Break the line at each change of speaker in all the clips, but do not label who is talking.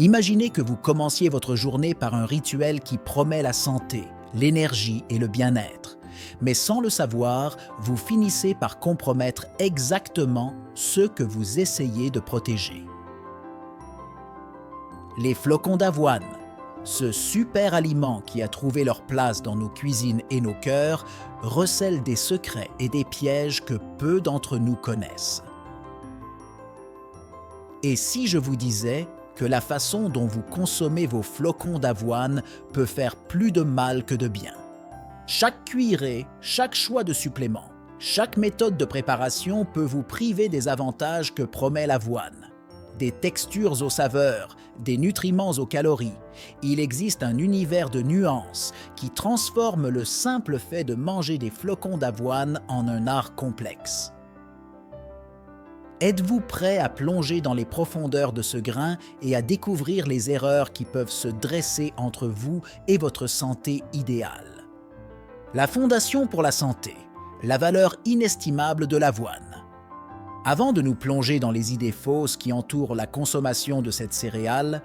Imaginez que vous commenciez votre journée par un rituel qui promet la santé, l'énergie et le bien-être. Mais sans le savoir, vous finissez par compromettre exactement ce que vous essayez de protéger. Les flocons d'avoine, ce super aliment qui a trouvé leur place dans nos cuisines et nos cœurs, recèle des secrets et des pièges que peu d'entre nous connaissent. Et si je vous disais que la façon dont vous consommez vos flocons d'avoine peut faire plus de mal que de bien? Chaque cuillerée, chaque choix de supplément, chaque méthode de préparation peut vous priver des avantages que promet l'avoine. Des textures aux saveurs, des nutriments aux calories. Il existe un univers de nuances qui transforme le simple fait de manger des flocons d'avoine en un art complexe. Êtes-vous prêt à plonger dans les profondeurs de ce grain et à découvrir les erreurs qui peuvent se dresser entre vous et votre santé idéale? La fondation pour la santé, la valeur inestimable de l'avoine. Avant de nous plonger dans les idées fausses qui entourent la consommation de cette céréale,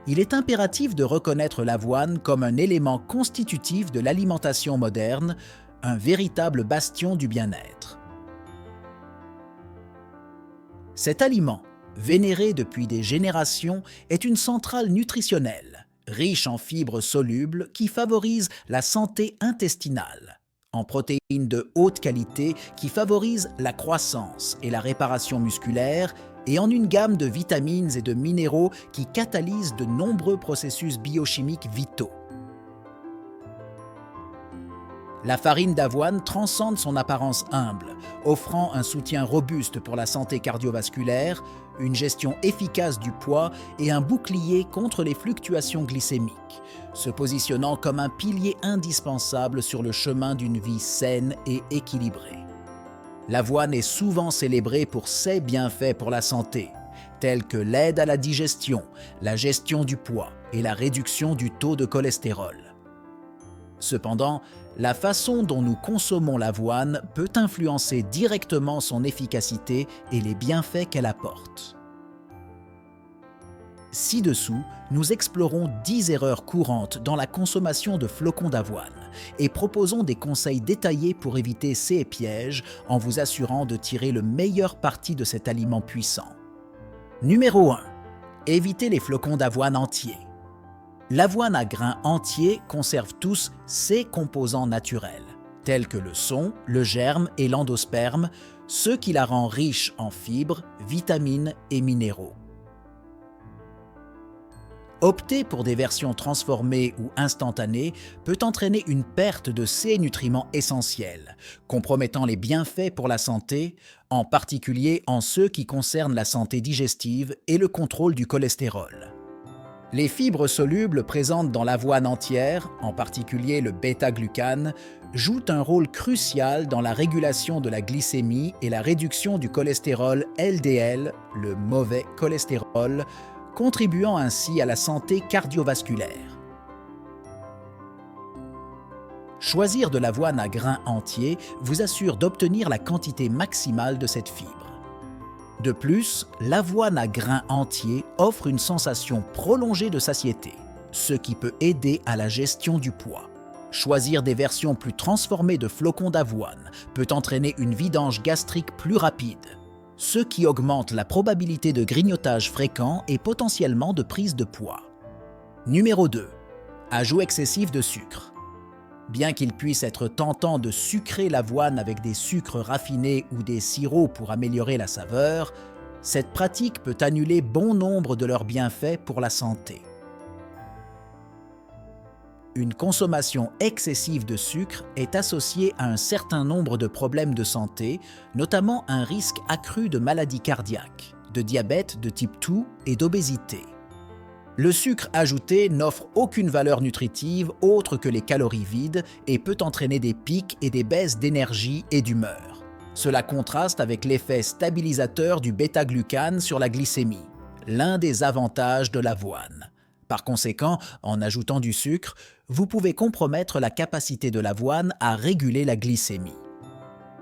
il est impératif de reconnaître l'avoine comme un élément constitutif de l'alimentation moderne, un véritable bastion du bien-être. Cet aliment, vénéré depuis des générations, est une centrale nutritionnelle, riche en fibres solubles qui favorisent la santé intestinale, en protéines de haute qualité qui favorisent la croissance et la réparation musculaire, et en une gamme de vitamines et de minéraux qui catalysent de nombreux processus biochimiques vitaux. La farine d'avoine transcende son apparence humble, offrant un soutien robuste pour la santé cardiovasculaire, une gestion efficace du poids et un bouclier contre les fluctuations glycémiques, se positionnant comme un pilier indispensable sur le chemin d'une vie saine et équilibrée. L'avoine est souvent célébrée pour ses bienfaits pour la santé, tels que l'aide à la digestion, la gestion du poids et la réduction du taux de cholestérol. Cependant, la façon dont nous consommons l'avoine peut influencer directement son efficacité et les bienfaits qu'elle apporte. Ci-dessous, nous explorons 10 erreurs courantes dans la consommation de flocons d'avoine et proposons des conseils détaillés pour éviter ces pièges en vous assurant de tirer le meilleur parti de cet aliment puissant. Numéro 1. Évitez les flocons d'avoine entiers. L'avoine à grains entiers conserve tous ses composants naturels, tels que le son, le germe et l'endosperme, ce qui la rend riche en fibres, vitamines et minéraux. Opter pour des versions transformées ou instantanées peut entraîner une perte de ces nutriments essentiels, compromettant les bienfaits pour la santé, en particulier en ceux qui concernent la santé digestive et le contrôle du cholestérol. Les fibres solubles présentes dans l'avoine entière, en particulier le bêta-glucane, jouent un rôle crucial dans la régulation de la glycémie et la réduction du cholestérol LDL, le mauvais cholestérol, contribuant ainsi à la santé cardiovasculaire. Choisir de l'avoine à grains entiers vous assure d'obtenir la quantité maximale de cette fibre. De plus, l'avoine à grains entiers offre une sensation prolongée de satiété, ce qui peut aider à la gestion du poids. Choisir des versions plus transformées de flocons d'avoine peut entraîner une vidange gastrique plus rapide, ce qui augmente la probabilité de grignotage fréquent et potentiellement de prise de poids. Numéro 2. Ajout excessif de sucre. Bien qu'il puisse être tentant de sucrer l'avoine avec des sucres raffinés ou des sirops pour améliorer la saveur, cette pratique peut annuler bon nombre de leurs bienfaits pour la santé. Une consommation excessive de sucre est associée à un certain nombre de problèmes de santé, notamment un risque accru de maladies cardiaques, de diabète de type 2 et d'obésité. Le sucre ajouté n'offre aucune valeur nutritive autre que les calories vides et peut entraîner des pics et des baisses d'énergie et d'humeur. Cela contraste avec l'effet stabilisateur du bêta-glucane sur la glycémie, l'un des avantages de l'avoine. Par conséquent, en ajoutant du sucre, vous pouvez compromettre la capacité de l'avoine à réguler la glycémie.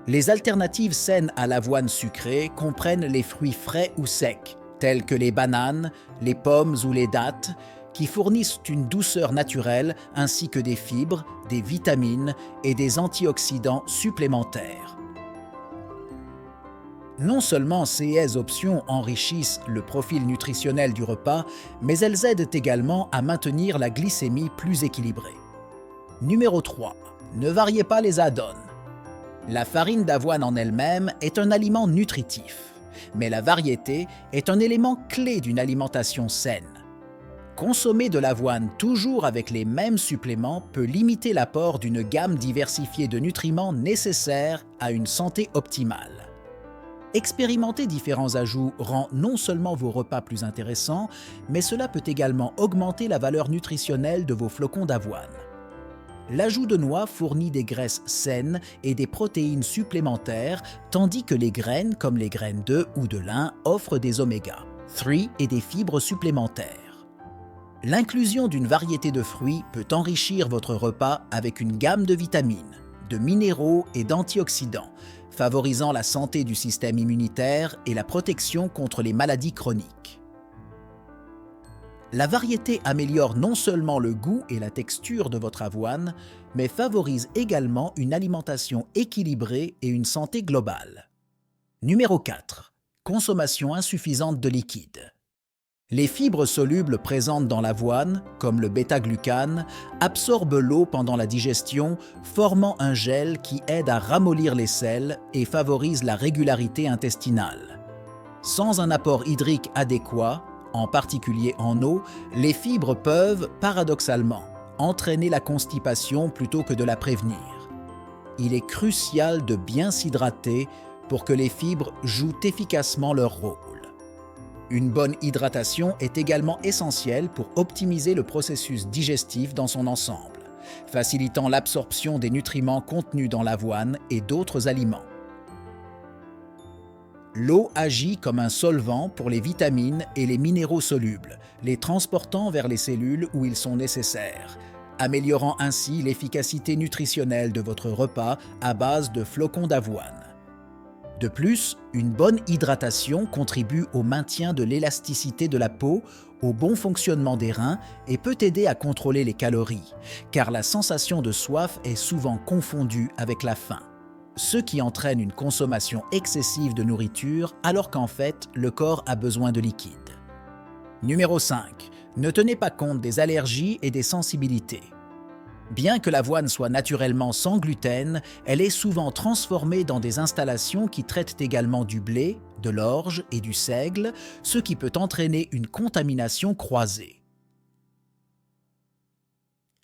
Les alternatives saines à l'avoine sucrée comprennent les fruits frais ou secs, tels que les bananes, les pommes ou les dattes, qui fournissent une douceur naturelle ainsi que des fibres, des vitamines et des antioxydants supplémentaires. Non seulement ces options enrichissent le profil nutritionnel du repas, mais elles aident également à maintenir la glycémie plus équilibrée. Numéro 3. Ne variez pas les add-ons. La farine d'avoine en elle-même est un aliment nutritif, mais la variété est un élément clé d'une alimentation saine. Consommer de l'avoine toujours avec les mêmes suppléments peut limiter l'apport d'une gamme diversifiée de nutriments nécessaires à une santé optimale. Expérimenter différents ajouts rend non seulement vos repas plus intéressants, mais cela peut également augmenter la valeur nutritionnelle de vos flocons d'avoine. L'ajout de noix fournit des graisses saines et des protéines supplémentaires, tandis que les graines, comme les graines d'œufs ou de lin, offrent des oméga-3 et des fibres supplémentaires. L'inclusion d'une variété de fruits peut enrichir votre repas avec une gamme de vitamines, de minéraux et d'antioxydants, favorisant la santé du système immunitaire et la protection contre les maladies chroniques. La variété améliore non seulement le goût et la texture de votre avoine, mais favorise également une alimentation équilibrée et une santé globale. Numéro 4. Consommation insuffisante de liquide. Les fibres solubles présentes dans l'avoine, comme le bêta-glucane, absorbent l'eau pendant la digestion, formant un gel qui aide à ramollir les selles et favorise la régularité intestinale. Sans un apport hydrique adéquat, en particulier en eau, les fibres peuvent, paradoxalement, entraîner la constipation plutôt que de la prévenir. Il est crucial de bien s'hydrater pour que les fibres jouent efficacement leur rôle. Une bonne hydratation est également essentielle pour optimiser le processus digestif dans son ensemble, facilitant l'absorption des nutriments contenus dans l'avoine et d'autres aliments. L'eau agit comme un solvant pour les vitamines et les minéraux solubles, les transportant vers les cellules où ils sont nécessaires, améliorant ainsi l'efficacité nutritionnelle de votre repas à base de flocons d'avoine. De plus, une bonne hydratation contribue au maintien de l'élasticité de la peau, au bon fonctionnement des reins et peut aider à contrôler les calories, car la sensation de soif est souvent confondue avec la faim, ce qui entraîne une consommation excessive de nourriture alors qu'en fait, le corps a besoin de liquide. Numéro 5. Ne tenez pas compte des allergies et des sensibilités. Bien que l'avoine soit naturellement sans gluten, elle est souvent transformée dans des installations qui traitent également du blé, de l'orge et du seigle, ce qui peut entraîner une contamination croisée.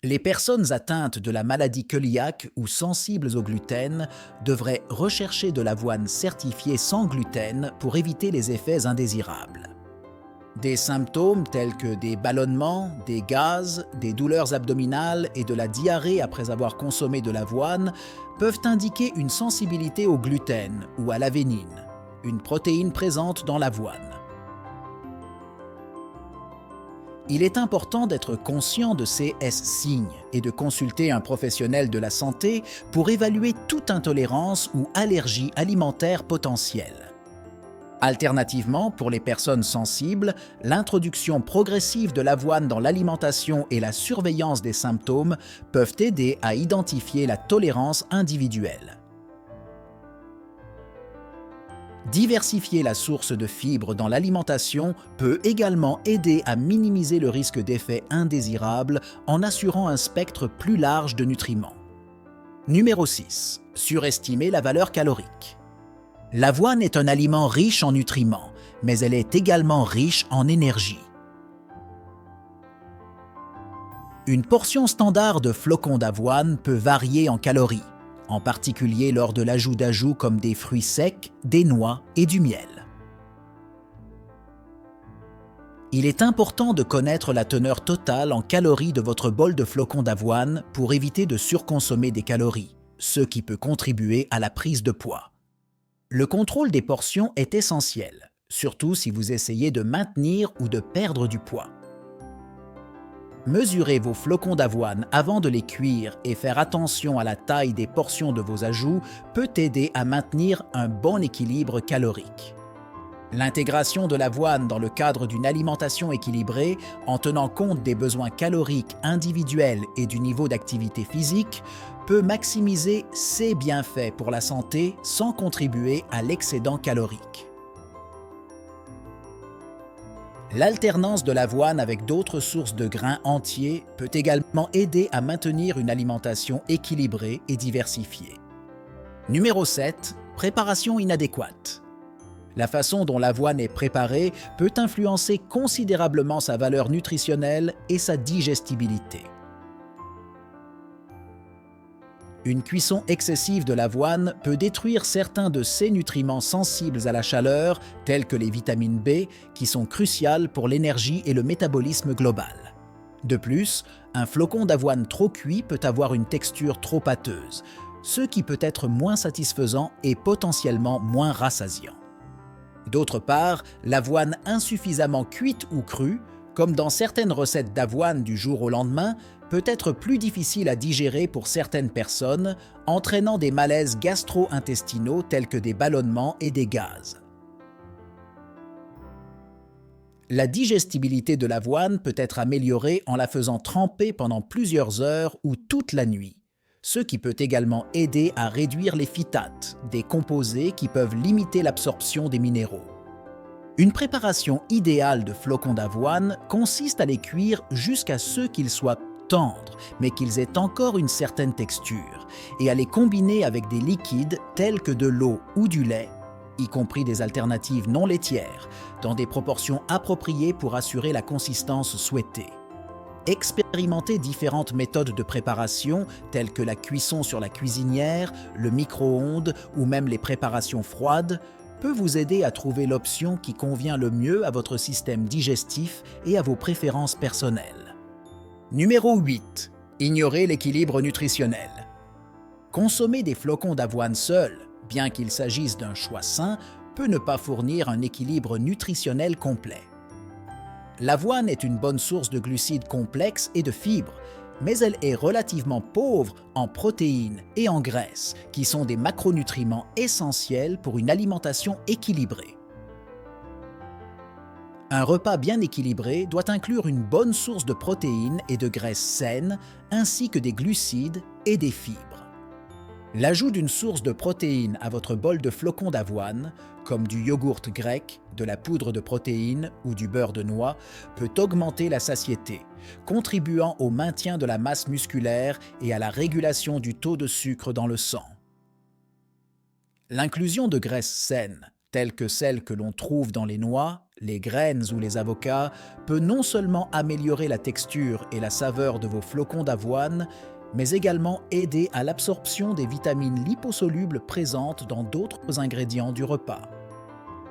Les personnes atteintes de la maladie cœliaque ou sensibles au gluten devraient rechercher de l'avoine certifiée sans gluten pour éviter les effets indésirables. Des symptômes tels que des ballonnements, des gaz, des douleurs abdominales et de la diarrhée après avoir consommé de l'avoine peuvent indiquer une sensibilité au gluten ou à l'avénine, une protéine présente dans l'avoine. Il est important d'être conscient de ces signes et de consulter un professionnel de la santé pour évaluer toute intolérance ou allergie alimentaire potentielle. Alternativement, pour les personnes sensibles, l'introduction progressive de l'avoine dans l'alimentation et la surveillance des symptômes peuvent aider à identifier la tolérance individuelle. Diversifier la source de fibres dans l'alimentation peut également aider à minimiser le risque d'effets indésirables en assurant un spectre plus large de nutriments. Numéro 6. Surestimer la valeur calorique. L'avoine est un aliment riche en nutriments, mais elle est également riche en énergie. Une portion standard de flocons d'avoine peut varier en calories, en particulier lors de l'ajout d'ajouts comme des fruits secs, des noix et du miel. Il est important de connaître la teneur totale en calories de votre bol de flocons d'avoine pour éviter de surconsommer des calories, ce qui peut contribuer à la prise de poids. Le contrôle des portions est essentiel, surtout si vous essayez de maintenir ou de perdre du poids. Mesurez vos flocons d'avoine avant de les cuire et faire attention à la taille des portions de vos ajouts peut aider à maintenir un bon équilibre calorique. L'intégration de l'avoine dans le cadre d'une alimentation équilibrée, en tenant compte des besoins caloriques individuels et du niveau d'activité physique, peut maximiser ses bienfaits pour la santé sans contribuer à l'excédent calorique. L'alternance de l'avoine avec d'autres sources de grains entiers peut également aider à maintenir une alimentation équilibrée et diversifiée. Numéro 7. Préparation inadéquate. La façon dont l'avoine est préparée peut influencer considérablement sa valeur nutritionnelle et sa digestibilité. Une cuisson excessive de l'avoine peut détruire certains de ses nutriments sensibles à la chaleur, tels que les vitamines B, qui sont cruciales pour l'énergie et le métabolisme global. De plus, un flocon d'avoine trop cuit peut avoir une texture trop pâteuse, ce qui peut être moins satisfaisant et potentiellement moins rassasiant. D'autre part, l'avoine insuffisamment cuite ou crue, comme dans certaines recettes d'avoine du jour au lendemain, peut être plus difficile à digérer pour certaines personnes, entraînant des malaises gastro-intestinaux tels que des ballonnements et des gaz. La digestibilité de l'avoine peut être améliorée en la faisant tremper pendant plusieurs heures ou toute la nuit, ce qui peut également aider à réduire les phytates, des composés qui peuvent limiter l'absorption des minéraux. Une préparation idéale de flocons d'avoine consiste à les cuire jusqu'à ce qu'ils soient tendres, mais qu'ils aient encore une certaine texture, et à les combiner avec des liquides tels que de l'eau ou du lait, y compris des alternatives non laitières, dans des proportions appropriées pour assurer la consistance souhaitée. Expérimentez différentes méthodes de préparation, telles que la cuisson sur la cuisinière, le micro-ondes ou même les préparations froides, peut vous aider à trouver l'option qui convient le mieux à votre système digestif et à vos préférences personnelles. Numéro 8. Ignorez l'équilibre nutritionnel. Consommer des flocons d'avoine seuls, bien qu'il s'agisse d'un choix sain, peut ne pas fournir un équilibre nutritionnel complet. L'avoine est une bonne source de glucides complexes et de fibres, mais elle est relativement pauvre en protéines et en graisses, qui sont des macronutriments essentiels pour une alimentation équilibrée. Un repas bien équilibré doit inclure une bonne source de protéines et de graisses saines, ainsi que des glucides et des fibres. L'ajout d'une source de protéines à votre bol de flocons d'avoine, comme du yogourt grec, de la poudre de protéines ou du beurre de noix, peut augmenter la satiété, contribuant au maintien de la masse musculaire et à la régulation du taux de sucre dans le sang. L'inclusion de graisses saines, telles que celles que l'on trouve dans les noix, les graines ou les avocats, peut non seulement améliorer la texture et la saveur de vos flocons d'avoine, mais également aider à l'absorption des vitamines liposolubles présentes dans d'autres ingrédients du repas.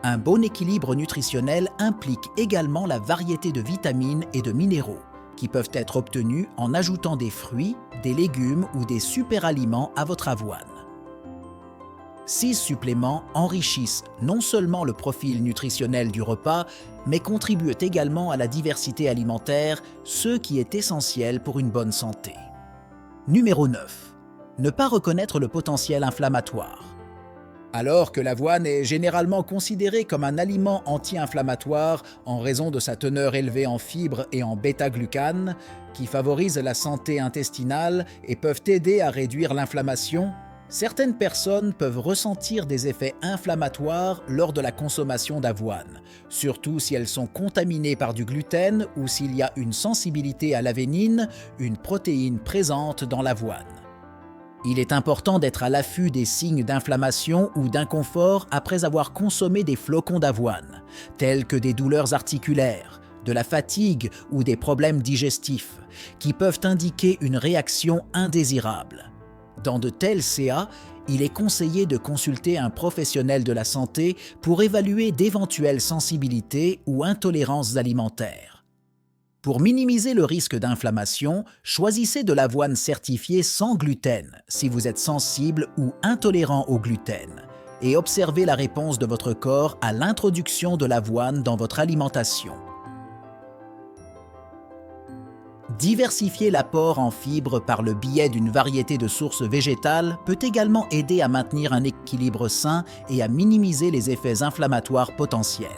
Un bon équilibre nutritionnel implique également la variété de vitamines et de minéraux, qui peuvent être obtenus en ajoutant des fruits, des légumes ou des superaliments à votre avoine. Ces suppléments enrichissent non seulement le profil nutritionnel du repas, mais contribuent également à la diversité alimentaire, ce qui est essentiel pour une bonne santé. Numéro 9. Ne pas reconnaître le potentiel inflammatoire. Alors que l'avoine est généralement considérée comme un aliment anti-inflammatoire en raison de sa teneur élevée en fibres et en bêta-glucanes, qui favorisent la santé intestinale et peuvent aider à réduire l'inflammation, certaines personnes peuvent ressentir des effets inflammatoires lors de la consommation d'avoine, surtout si elles sont contaminées par du gluten ou s'il y a une sensibilité à l'avénine, une protéine présente dans l'avoine. Il est important d'être à l'affût des signes d'inflammation ou d'inconfort après avoir consommé des flocons d'avoine, tels que des douleurs articulaires, de la fatigue ou des problèmes digestifs, qui peuvent indiquer une réaction indésirable. Dans de tels CA, il est conseillé de consulter un professionnel de la santé pour évaluer d'éventuelles sensibilités ou intolérances alimentaires. Pour minimiser le risque d'inflammation, choisissez de l'avoine certifiée sans gluten si vous êtes sensible ou intolérant au gluten et observez la réponse de votre corps à l'introduction de l'avoine dans votre alimentation. Diversifier l'apport en fibres par le biais d'une variété de sources végétales peut également aider à maintenir un équilibre sain et à minimiser les effets inflammatoires potentiels.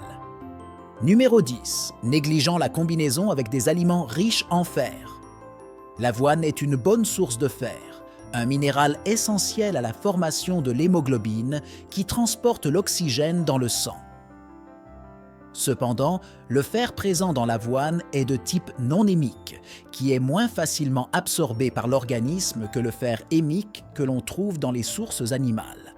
Numéro 10. Négligeant la combinaison avec des aliments riches en fer. L'avoine est une bonne source de fer, un minéral essentiel à la formation de l'hémoglobine qui transporte l'oxygène dans le sang. Cependant, le fer présent dans l'avoine est de type non hémique, qui est moins facilement absorbé par l'organisme que le fer hémique que l'on trouve dans les sources animales.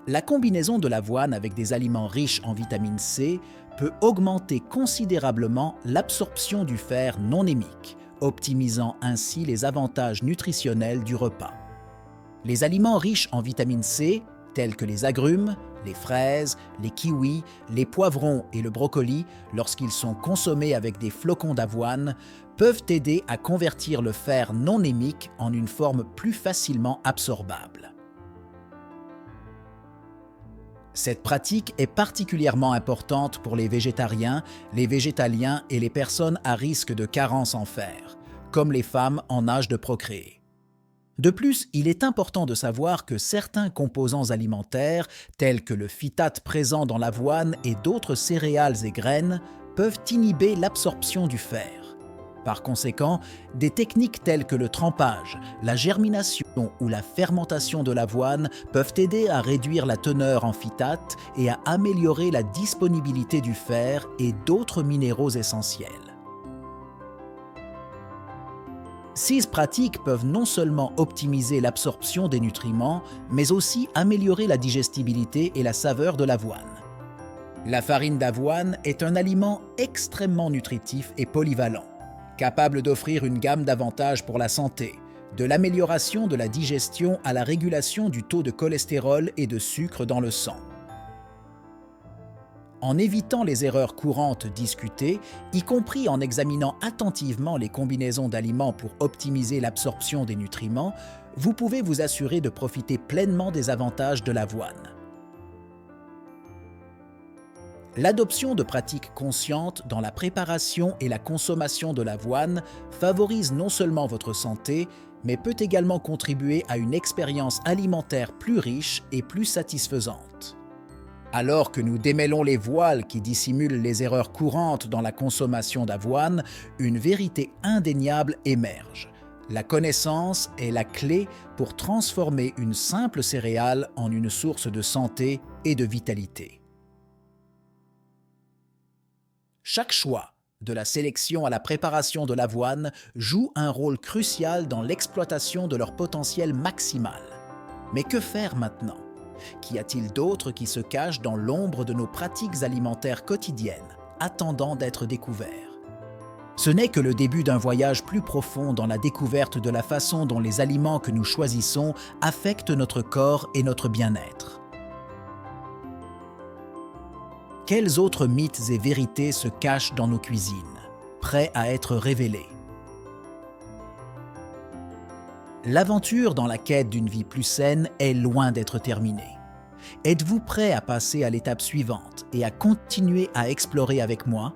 La combinaison de l'avoine avec des aliments riches en vitamine C peut augmenter considérablement l'absorption du fer non hémique, optimisant ainsi les avantages nutritionnels du repas. Les aliments riches en vitamine C, tels que les agrumes, les fraises, les kiwis, les poivrons et le brocoli, lorsqu'ils sont consommés avec des flocons d'avoine, peuvent aider à convertir le fer non hémique en une forme plus facilement absorbable. Cette pratique est particulièrement importante pour les végétariens, les végétaliens et les personnes à risque de carence en fer, comme les femmes en âge de procréer. De plus, il est important de savoir que certains composants alimentaires, tels que le phytate présent dans l'avoine et d'autres céréales et graines, peuvent inhiber l'absorption du fer. Par conséquent, des techniques telles que le trempage, la germination ou la fermentation de l'avoine peuvent aider à réduire la teneur en phytate et à améliorer la disponibilité du fer et d'autres minéraux essentiels. Ces pratiques peuvent non seulement optimiser l'absorption des nutriments, mais aussi améliorer la digestibilité et la saveur de l'avoine. La farine d'avoine est un aliment extrêmement nutritif et polyvalent, capable d'offrir une gamme d'avantages pour la santé, de l'amélioration de la digestion à la régulation du taux de cholestérol et de sucre dans le sang. En évitant les erreurs courantes discutées, y compris en examinant attentivement les combinaisons d'aliments pour optimiser l'absorption des nutriments, vous pouvez vous assurer de profiter pleinement des avantages de l'avoine. L'adoption de pratiques conscientes dans la préparation et la consommation de l'avoine favorise non seulement votre santé, mais peut également contribuer à une expérience alimentaire plus riche et plus satisfaisante. Alors que nous démêlons les voiles qui dissimulent les erreurs courantes dans la consommation d'avoine, une vérité indéniable émerge. La connaissance est la clé pour transformer une simple céréale en une source de santé et de vitalité. Chaque choix, de la sélection à la préparation de l'avoine, joue un rôle crucial dans l'exploitation de leur potentiel maximal. Mais que faire maintenant ? Qu'y a-t-il d'autre qui se cache dans l'ombre de nos pratiques alimentaires quotidiennes, attendant d'être découverts? Ce n'est que le début d'un voyage plus profond dans la découverte de la façon dont les aliments que nous choisissons affectent notre corps et notre bien-être. Quels autres mythes et vérités se cachent dans nos cuisines, prêts à être révélés? L'aventure dans la quête d'une vie plus saine est loin d'être terminée. Êtes-vous prêt à passer à l'étape suivante et à continuer à explorer avec moi?